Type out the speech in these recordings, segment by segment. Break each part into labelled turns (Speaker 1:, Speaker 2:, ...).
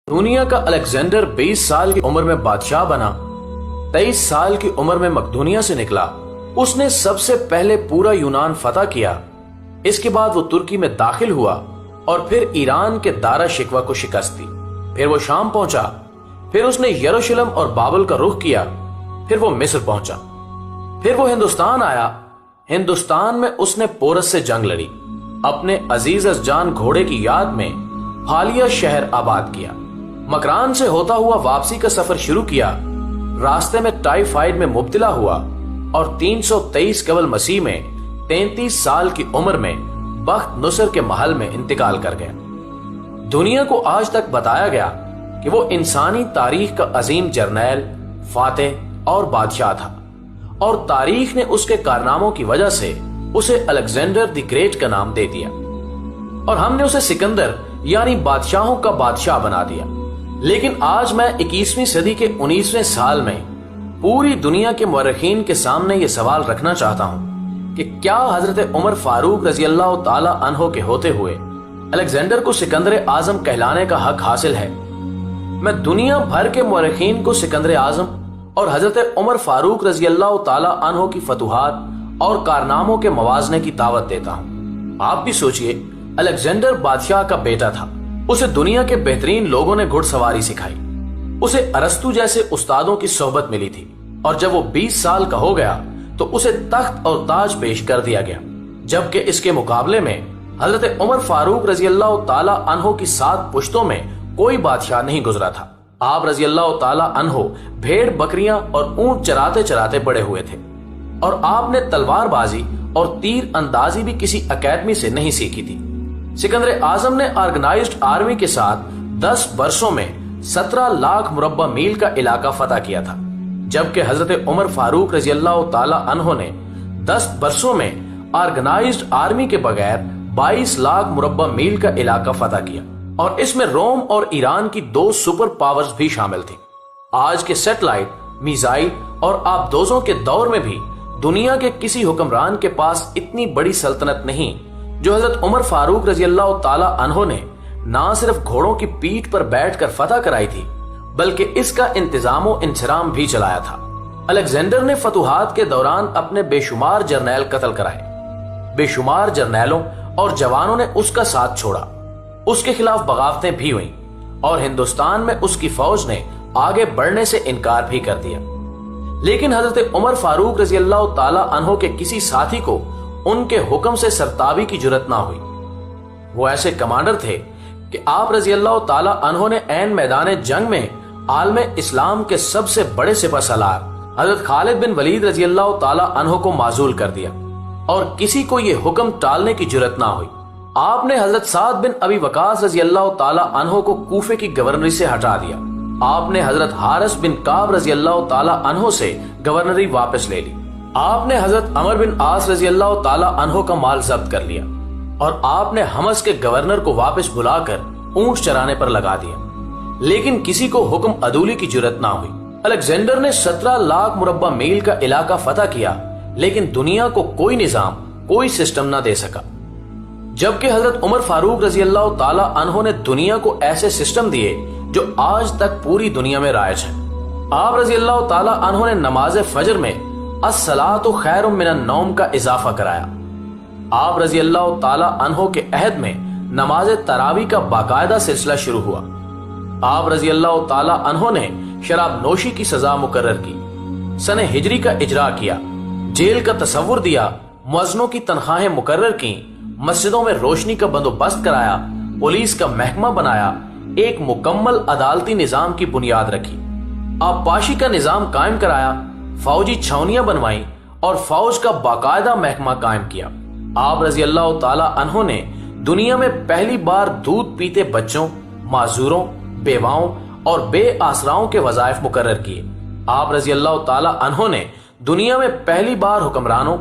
Speaker 1: دنیا کا الیگزینڈر 20 سال کی عمر میں بادشاہ بنا، 23 سال کی عمر میں مقدونیہ سے نکلا۔ اس نے سب سے پہلے پورا یونان فتح کیا، اس کے بعد وہ ترکی میں داخل ہوا اور پھر ایران کے دارا شکوہ کو شکست دی۔ پھر وہ شام پہنچا، پھر اس نے یروشلم اور بابل کا رخ کیا، پھر وہ مصر پہنچا، پھر وہ ہندوستان آیا۔ ہندوستان میں اس نے پورس سے جنگ لڑی، اپنے عزیز از جان گھوڑے کی یاد میں حالیہ شہر آباد کیا، مکران سے ہوتا ہوا واپسی کا سفر شروع کیا، راستے میں ٹائیفائیڈ میں مبتلا ہوا اور 323 قبل مسیح میں 33 سال کی عمر میں بخت نصر کے محل میں انتقال کر گیا۔ دنیا کو آج تک بتایا گیا کہ وہ انسانی تاریخ کا عظیم جرنیل، فاتح اور بادشاہ تھا، اور تاریخ نے اس کے کارناموں کی وجہ سے اسے الیگزینڈر دی گریٹ کا نام دے دیا، اور ہم نے اسے سکندر یعنی بادشاہوں کا بادشاہ بنا دیا۔ لیکن آج میں 21ویں صدی کے 19ویں سال میں پوری دنیا کے مورخین کے سامنے یہ سوال رکھنا چاہتا ہوں کہ کیا حضرت عمر فاروق رضی اللہ تعالی عنہ کے ہوتے ہوئے الیگزینڈر کو سکندر اعظم کہلانے کا حق حاصل ہے؟ میں دنیا بھر کے مورخین کو سکندر اعظم اور حضرت عمر فاروق رضی اللہ تعالی عنہ کی فتوحات اور کارناموں کے موازنے کی دعوت دیتا ہوں۔ آپ بھی سوچئے، الیگزینڈر بادشاہ کا بیٹا تھا، اسے دنیا کے بہترین لوگوں نے گھڑ سواری سکھائی، اسے ارسطو جیسے استادوں کی صحبت ملی تھی، اور جب وہ 20 سال کا ہو گیا تو اسے تخت اور تاج پیش کر دیا گیا، جبکہ اس کے مقابلے میں حضرت عمر فاروق رضی اللہ تعالی عنہ کی 7 پشتوں میں کوئی بادشاہ نہیں گزرا تھا۔ آپ رضی اللہ تعالی عنہ بھیڑ بکریاں اور اونٹ چراتے چراتے بڑے ہوئے تھے، اور آپ نے تلوار بازی اور تیر اندازی بھی کسی اکیڈمی سے نہیں سیکھی تھی۔ سکندر اعظم نے آرگنائزڈ آرمی کے ساتھ 10 برسوں میں 17 لاکھ مربع میل کا علاقہ فتح کیا تھا، جبکہ حضرت عمر فاروق رضی اللہ تعالی عنہ نے 10 برسوں میں آرگنائزڈ آرمی کے بغیر 22 لاکھ مربع میل کا علاقہ فتح کیا، اور اس میں روم اور ایران کی 2 سپر پاورز بھی شامل تھیں۔ آج کے سیٹلائٹ، میزائل اور آبدوزوں کے دور میں بھی دنیا کے کسی حکمران کے پاس اتنی بڑی سلطنت نہیں جو حضرت عمر فاروق رضی اللہ تعالی عنہ نے نہ صرف گھوڑوں کی پیٹھ پر بیٹھ کر فتح کرائی تھی، بلکہ اس کا انتظام و انصرام بھی چلایا تھا۔ الیگزینڈر نے فتوحات کے دوران اپنے بے شمار جرنیل قتل کرائے، بے شمار جرنیلوں اور جوانوں نے اس کا ساتھ چھوڑا، اس کے خلاف بغاوتیں بھی ہوئیں، اور ہندوستان میں اس کی فوج نے آگے بڑھنے سے انکار بھی کر دیا۔ لیکن حضرت عمر فاروق رضی اللہ تعالی عنہ کے کسی ساتھی کو ان کے حکم سے سرتابی کی جرت نہ ہوئی۔ وہ ایسے کمانڈر تھے کہ آپ رضی اللہ تعالی عنہ نے عین میدان جنگ میں عالم اسلام کے سب سے بڑے سپہ سالار حضرت خالد بن ولید رضی اللہ تعالی عنہ کو معزول کر دیا، اور کسی کو یہ حکم ٹالنے کی جرت نہ ہوئی۔ آپ نے حضرت سعد بن ابی وقاص رضی اللہ تعالی عنہ کو کوفے کی گورنری سے ہٹا دیا۔ آپ نے حضرت حارث بن کعب رضی اللہ تعالی عنہ سے گورنری واپس لے لی۔ آپ نے حضرت عمر بن عاص رضی اللہ تعالی عنہ کا مال ضبط کر لیا، اور آپ نے حمص کے گورنر کو واپس بلا کر اونٹ چرانے پر لگا دیا، لیکن کسی کو حکم عدولی کی جرت نہ ہوئی۔ الیگزینڈر نے 17 لاکھ مربع میل کا علاقہ فتح کیا، لیکن دنیا کو کوئی نظام، کوئی سسٹم نہ دے سکا، جبکہ حضرت عمر فاروق رضی اللہ تعالی عنہ نے دنیا کو ایسے سسٹم دیے جو آج تک پوری دنیا میں رائج ہے۔ آپ رضی اللہ تعالی عنہ نے نماز فجر میں الصلاۃ خیر من النوم کا اضافہ کرایا۔ آپ رضی اللہ تعالی عنہ کے عہد میں نماز تراویح کا باقاعدہ سلسلہ شروع ہوا۔ آپ رضی اللہ تعالی عنہ نے شراب نوشی کی سزا مقرر کی، سنہ ہجری کا اجرا کیا، جیل کا تصور دیا، مؤذنوں کی تنخواہیں مقرر کی، مسجدوں میں روشنی کا بندوبست کرایا، پولیس کا محکمہ بنایا، ایک مکمل عدالتی نظام کی بنیاد رکھی، آبپاشی کا نظام قائم کرایا، فوجی چھاونیاں بنوائیں، اور فوج کا باقاعدہ محکمہ قائم کیا۔ آپ رضی اللہ تعالی عنہ نے دنیا میں پہلی بار دودھ پیتے بچوں، معذوروں، بیواؤں اور بے آسراؤں کے وظائف مقرر کیے۔ آپ رضی اللہ تعالی عنہ نے دنیا میں پہلی بار حکمرانوں،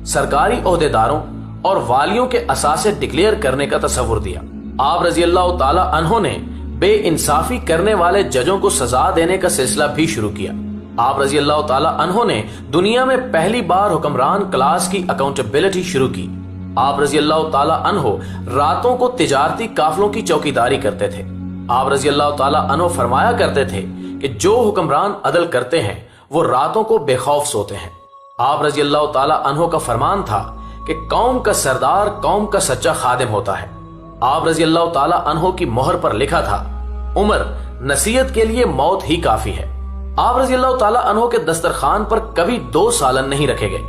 Speaker 1: سرکاری عہدیداروں اور والیوں کے اثاثے ڈکلیئر کرنے کا تصور دیا۔ آپ رضی اللہ تعالی عنہ نے بے انصافی کرنے والے ججوں کو سزا دینے کا سلسلہ بھی شروع کیا۔ آپ رضی اللہ تعالی عنہ نے دنیا میں پہلی بار حکمران کلاس کی اکاؤنٹیبلٹی شروع کی۔ آپ رضی اللہ تعالی عنہ راتوں کو تجارتی قافلوں کی چوکیداری کرتے تھے۔ آپ رضی اللہ تعالیٰ عنہ فرمایا کرتے تھے کہ جو حکمران عدل کرتے ہیں وہ راتوں کو بے خوف سوتے ہیں۔ آپ رضی اللہ تعالیٰ عنہ کا فرمان تھا کہ قوم کا سردار قوم کا سچا خادم ہوتا ہے۔ آپ رضی اللہ تعالیٰ عنہ کی مہر پر لکھا تھا، عمر نصیحت کے لیے موت ہی کافی ہے۔ آپ رضی اللہ تعالیٰ عنہ کے دسترخوان پر کبھی 2 سالن نہیں رکھے گئے۔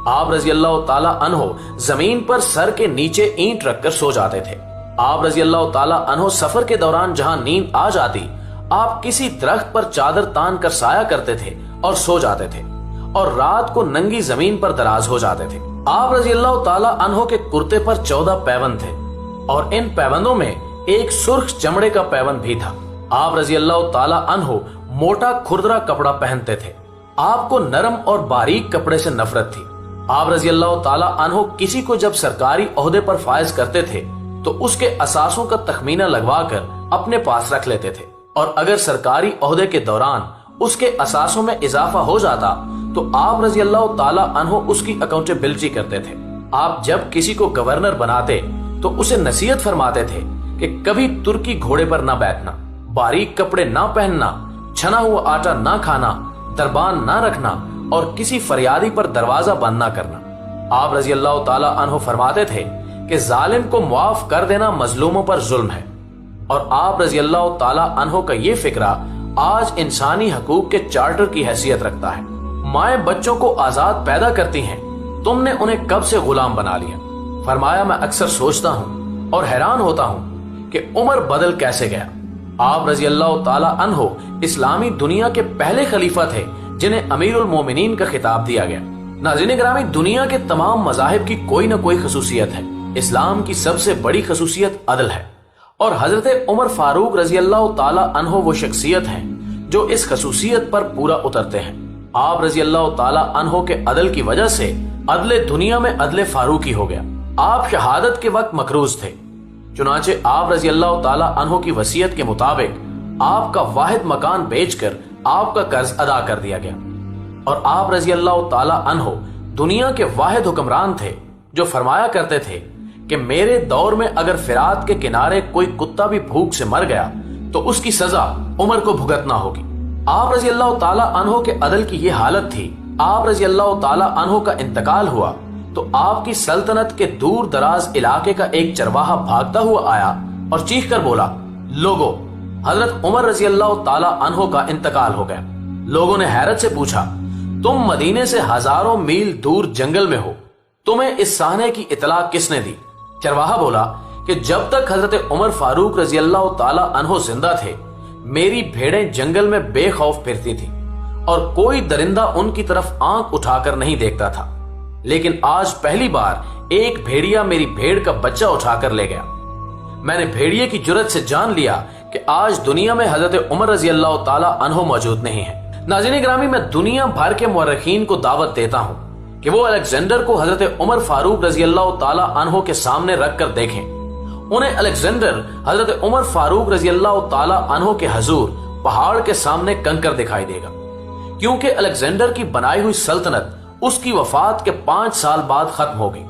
Speaker 1: آپ رضی اللہ تعالیٰ عنہ زمین پر سر کے نیچے اینٹ رکھ کر سو جاتے تھے۔ آپ رضی اللہ تعالیٰ عنہ سفر کے دوران جہاں نیند آ جاتی، آپ کسی درخت پر چادر تان کر سایہ کرتے تھے اور سو جاتے تھے، اور رات کو ننگی زمین پر دراز ہو جاتے تھے۔ آپ رضی اللہ تعالیٰ عنہ کے کرتے پر 14 پیوند تھے، اور ان پیوندوں میں ایک سرخ چمڑے کا پیوند بھی تھا۔ آپ رضی اللہ تعالیٰ عنہ موٹا کھردرا کپڑا پہنتے تھے۔ آپ کو نرم اور باریک کپڑے سے نفرت تھی۔ آپ رضی اللہ تعالیٰ عنہ کسی کو جب سرکاری عہدے پر فائز کرتے تھے تو اس کے اثاثوں کا تخمینہ لگوا کر اپنے پاس رکھ لیتے تھے، اور اگر سرکاری عہدے کے دوران اس کے اثاثوں میں اضافہ ہو جاتا تو آپ رضی اللہ تعالیٰ عنہ اس کی اکاؤنٹیبلٹی کرتے تھے۔ آپ جب کسی کو گورنر بناتے تو اسے نصیحت فرماتے تھے کہ کبھی ترکی گھوڑے پر نہ بیٹھنا، باریک کپڑے نہ پہننا، چھنا ہوا آٹا نہ کھانا، دربان نہ رکھنا، اور کسی فریادی پر دروازہ بند نہ کرنا۔ آپ رضی اللہ تعالیٰ عنہ فرماتے تھے کہ ظالم کو معاف کر دینا مظلوموں پر ظلم ہے، اور آپ رضی اللہ تعالیٰ عنہ کا یہ فکرہ آج انسانی حقوق کے چارٹر کی حیثیت رکھتا ہے۔ مائیں بچوں کو آزاد پیدا کرتی ہیں، تم نے انہیں کب سے غلام بنا لیا۔ فرمایا، میں اکثر سوچتا ہوں اور حیران ہوتا ہوں کہ عمر بدل کیسے گیا۔ آپ رضی اللہ تعالیٰ عنہ اسلامی دنیا کے پہلے خلیفہ تھے جنہیں امیر المومنین کا خطاب دیا گیا۔ ناظرین گرامی، دنیا کے تمام مذاہب کی کوئی نہ کوئی خصوصیت ہے، اسلام کی سب سے بڑی خصوصیت عدل ہے، اور حضرت عمر فاروق رضی اللہ تعالیٰ عنہ وہ شخصیت ہیں جو اس خصوصیت پر پورا اترتے ہیں۔ آپ رضی اللہ تعالیٰ عنہ کے عدل کی وجہ سے عدل دنیا میں عدل فاروقی ہو گیا۔ آپ شہادت کے وقت مقروض تھے، چنانچہ آپ رضی اللہ تعالیٰ عنہ کی وصیت کے مطابق آپ کا واحد مکان بیچ کر آپ کا قرض ادا کر دیا گیا، اور آپ رضی اللہ تعالیٰ عنہ دنیا کے واحد حکمران تھے جو فرمایا کرتے تھے کہ میرے دور میں اگر فرات کے کنارے کوئی کتا بھی بھوک سے مر گیا تو اس کی سزا عمر کو بھگتنا ہوگی۔ آپ رضی اللہ تعالیٰ عنہ کے عدل کی یہ حالت تھی۔ آپ رضی اللہ تعالیٰ عنہ کا انتقال ہوا تو آپ کی سلطنت کے دور دراز علاقے کا ایک چرواہا بھاگتا ہوا آیا اور چیخ کر بولا، لوگو، حضرت عمر رضی اللہ تعالیٰ عنہ کا انتقال ہو گیا۔ لوگوں نے حیرت سے پوچھا، تم مدینے سے ہزاروں میل دور جنگل میں ہو، تمہیں اس سانے کی اطلاع کس نے دی؟ چرواہا بولا کہ جب تک حضرت عمر فاروق رضی اللہ تعالیٰ عنہ زندہ تھے، میری بھیڑیں جنگل میں بے خوف پھرتی تھیں اور کوئی درندہ ان کی طرف آنکھ اٹھا کر نہیں دیکھتا تھا، لیکن آج پہلی بار ایک بھیڑیا میری بھیڑ کا بچہ اٹھا کر لے گیا۔ میں نے بھیڑیے کی جرت سے جان لیا کہ آج دنیا میں حضرت عمر رضی اللہ تعالیٰ عنہ موجود نہیں ہے۔ ناظرین گرامی، میں دنیا بھر کے مورخین کو دعوت دیتا ہوں کہ وہ الیگزینڈر کو حضرت عمر فاروق رضی اللہ تعالیٰ عنہ کے سامنے رکھ کر دیکھیں۔ انہیں الیگزینڈر حضرت عمر فاروق رضی اللہ تعالیٰ عنہ کے حضور پہاڑ کے سامنے کنکر دکھائی دے گا، کیونکہ الیگزینڈر کی بنائی ہوئی سلطنت اس کی وفات کے 5 سال بعد ختم ہو گئی،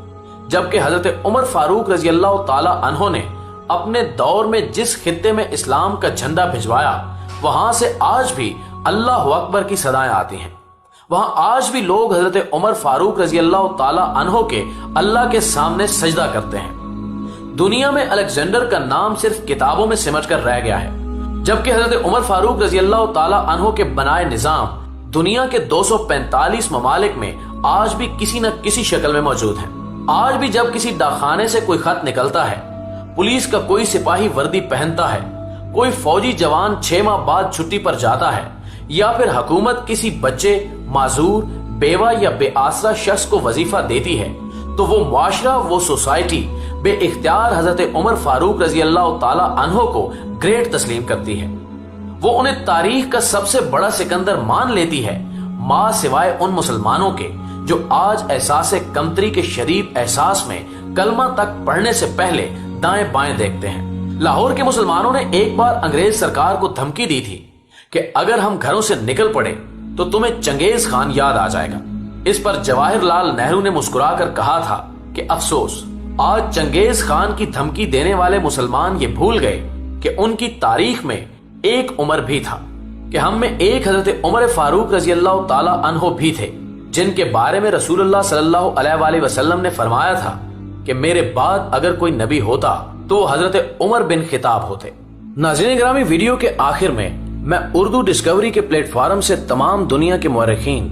Speaker 1: جبکہ حضرت عمر فاروق رضی اللہ تعالیٰ عنہ نے اپنے دور میں جس خطے میں اسلام کا جھنڈا بھجوایا، وہاں سے آج بھی اللہ اکبر کی صدائیں آتی ہیں۔ وہاں آج بھی لوگ حضرت عمر فاروق رضی اللہ تعالیٰ عنہ کے اللہ کے سامنے سجدہ کرتے ہیں۔ دنیا میں الیگزینڈر کا نام صرف کتابوں میں سمٹ کر رہ گیا ہے، جبکہ حضرت عمر فاروق رضی اللہ تعالیٰ عنہ کے بنائے نظام دنیا کے 245 ممالک میں آج بھی کسی نہ کسی شکل میں موجود ہیں۔ آج بھی جب کسی ڈاکخانے سے کوئی خط نکلتا ہے، پولیس کا کوئی سپاہی وردی پہنتا ہے، کوئی فوجی جوان 6 ماہ بعد چھٹی پر جاتا ہے، یا پھر حکومت کسی بچے، معذور، بیوہ یا بے آسرا شخص کو وظیفہ دیتی ہے، تو وہ معاشرہ، وہ سوسائٹی بے اختیار حضرت عمر فاروق رضی اللہ تعالیٰ عنہ کو گریٹ تسلیم کرتی ہے۔ وہ انہیں تاریخ کا سب سے بڑا سکندر مان لیتی ہے، ماں سوائے ان مسلمانوں کے جو آج احساس کمتری کے شدید احساس میں کلمہ تک پڑھنے سے پہلے دائیں بائیں دیکھتے ہیں۔ لاہور کے مسلمانوں نے ایک بار انگریز سرکار کو دھمکی دی تھی کہ اگر ہم گھروں سے نکل پڑے تو تمہیں چنگیز خان یاد آ جائے گا۔ اس پر جواہر لال نہرو نے مسکرا کر کہا تھا کہ افسوس، آج چنگیز خان کی دھمکی دینے والے مسلمان یہ بھول گئے کہ ان کی تاریخ میں ایک عمر بھی تھا کہ ہم میں ایک حضرت عمر فاروق رضی اللہ تعالی عنہ بھی تھے جن کے بارے میں رسول اللہ صلی اللہ علیہ وآلہ وسلم نے فرمایا تھا کہ میرے بعد اگر کوئی نبی ہوتا تو حضرت عمر بن خطاب ہوتے۔ ناظرین گرامی، ویڈیو کے آخر میں اردو ڈسکوری کے پلیٹ فارم سے تمام دنیا کے مورخین